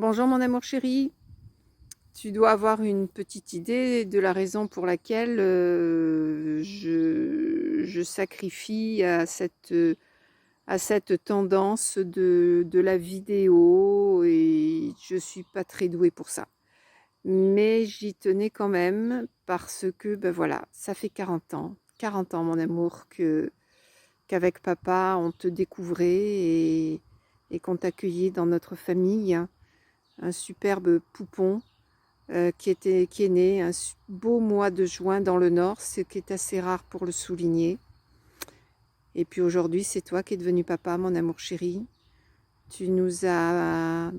Bonjour mon amour chéri, tu dois avoir une petite idée de la raison pour laquelle je sacrifie à cette tendance de la vidéo et je suis pas très douée pour ça. Mais j'y tenais quand même parce que ben voilà, ça fait 40 ans mon amour qu'avec papa on te découvrait et qu'on t'accueillait dans notre famille, un superbe poupon qui est né un beau mois de juin dans le nord, ce qui est assez rare pour le souligner. Et puis aujourd'hui, c'est toi qui es devenu papa, mon amour chéri. Tu nous as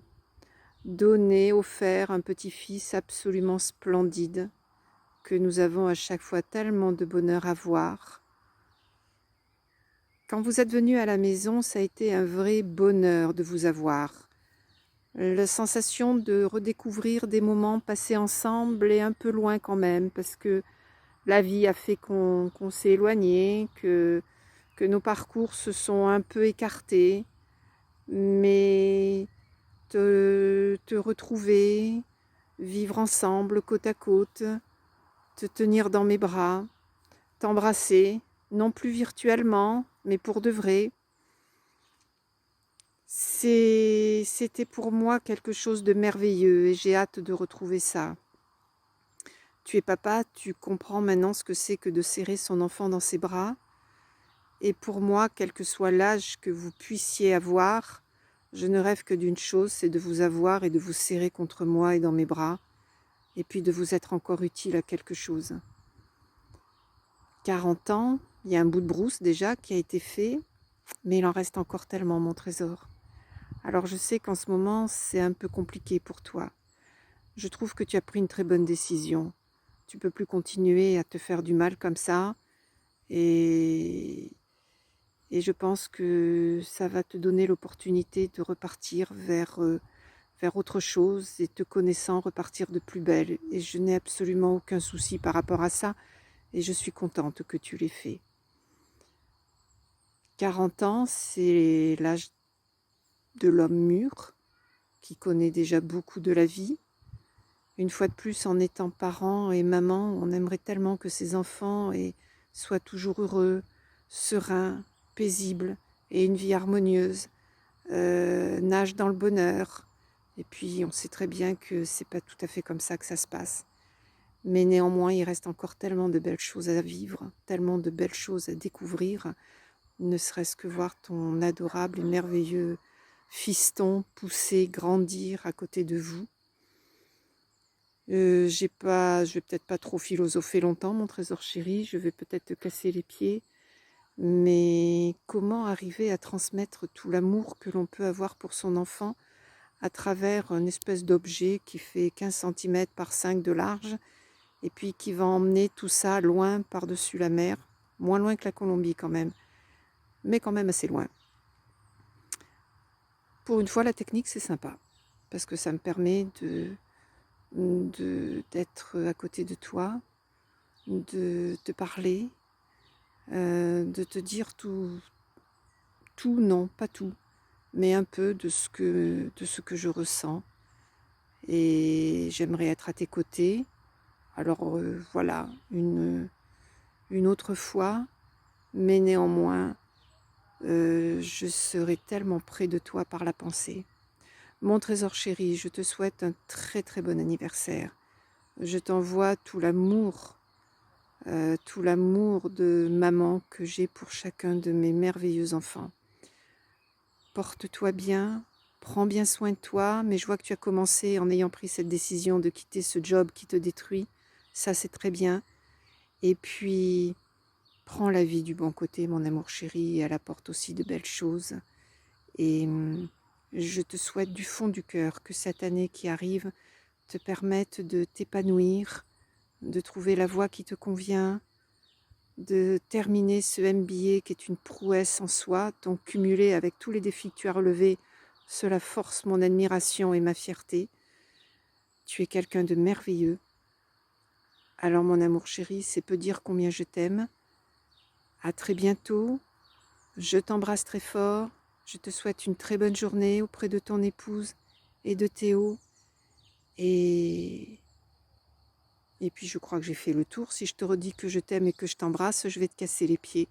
donné, offert un petit-fils absolument splendide, que nous avons à chaque fois tellement de bonheur à voir. Quand vous êtes venu à la maison, ça a été un vrai bonheur de vous avoir. La sensation de redécouvrir des moments passés ensemble est un peu loin quand même, parce que la vie a fait qu'on s'est éloigné, que nos parcours se sont un peu écartés, mais te retrouver, vivre ensemble côte à côte, te tenir dans mes bras, t'embrasser, non plus virtuellement, mais pour de vrai, c'était pour moi quelque chose de merveilleux et j'ai hâte de retrouver ça. Tu es papa, tu comprends maintenant ce que c'est que de serrer son enfant dans ses bras. Et pour moi, quel que soit l'âge que vous puissiez avoir, je ne rêve que d'une chose, c'est de vous avoir et de vous serrer contre moi et dans mes bras, et puis de vous être encore utile à quelque chose. 40 ans, il y a un bout de brousse déjà qui a été fait, mais il en reste encore tellement, mon trésor. Alors je sais qu'en ce moment, c'est un peu compliqué pour toi. Je trouve que tu as pris une très bonne décision. Tu peux plus continuer à te faire du mal comme ça, et je pense que ça va te donner l'opportunité de repartir vers autre chose et te connaissant, repartir de plus belle. Et je n'ai absolument aucun souci par rapport à ça et je suis contente que tu l'aies fait. 40 ans, c'est l'âge de l'homme mûr qui connaît déjà beaucoup de la vie. Une fois de plus, en étant parent et maman, on aimerait tellement que ses enfants soient toujours heureux, sereins, paisibles et une vie harmonieuse, nagent dans le bonheur. Et puis, on sait très bien que c'est pas tout à fait comme ça que ça se passe. Mais néanmoins, il reste encore tellement de belles choses à vivre, tellement de belles choses à découvrir, ne serait-ce que voir ton adorable et merveilleux fiston pousser, grandir à côté de vous. Je vais peut-être pas trop philosopher longtemps, mon trésor chéri, je vais peut-être te casser les pieds, mais comment arriver à transmettre tout l'amour que l'on peut avoir pour son enfant à travers une espèce d'objet qui fait 15 cm par 5 de large et puis qui va emmener tout ça loin par-dessus la mer, moins loin que la Colombie quand même, mais quand même assez loin. Pour une fois, la technique, c'est sympa, parce que ça me permet d'être à côté de toi, de te parler, de te dire tout, non, pas tout, mais un peu de ce que je ressens. Et j'aimerais être à tes côtés. Alors voilà, une autre fois, mais néanmoins, je serai tellement près de toi par la pensée. Mon trésor chéri, je te souhaite un très très bon anniversaire. Je t'envoie tout l'amour de maman que j'ai pour chacun de mes merveilleux enfants. Porte-toi bien, prends bien soin de toi, mais je vois que tu as commencé en ayant pris cette décision de quitter ce job qui te détruit. Ça, c'est très bien. Et puis, prends la vie du bon côté, mon amour chéri, elle apporte aussi de belles choses. Et je te souhaite du fond du cœur que cette année qui arrive te permette de t'épanouir, de trouver la voie qui te convient, de terminer ce MBA qui est une prouesse en soi, donc cumulé avec tous les défis que tu as relevés, cela force mon admiration et ma fierté. Tu es quelqu'un de merveilleux. Alors mon amour chéri, c'est peu dire combien je t'aime. À très bientôt. Je t'embrasse très fort. Je te souhaite une très bonne journée auprès de ton épouse et de Théo. Et puis je crois que j'ai fait le tour. Si je te redis que je t'aime et que je t'embrasse, je vais te casser les pieds.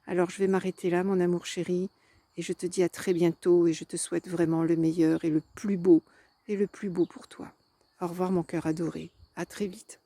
Alors je vais m'arrêter là, mon amour chéri, et je te dis à très bientôt et je te souhaite vraiment le meilleur et le plus beau pour toi. Au revoir mon cœur adoré. À très vite.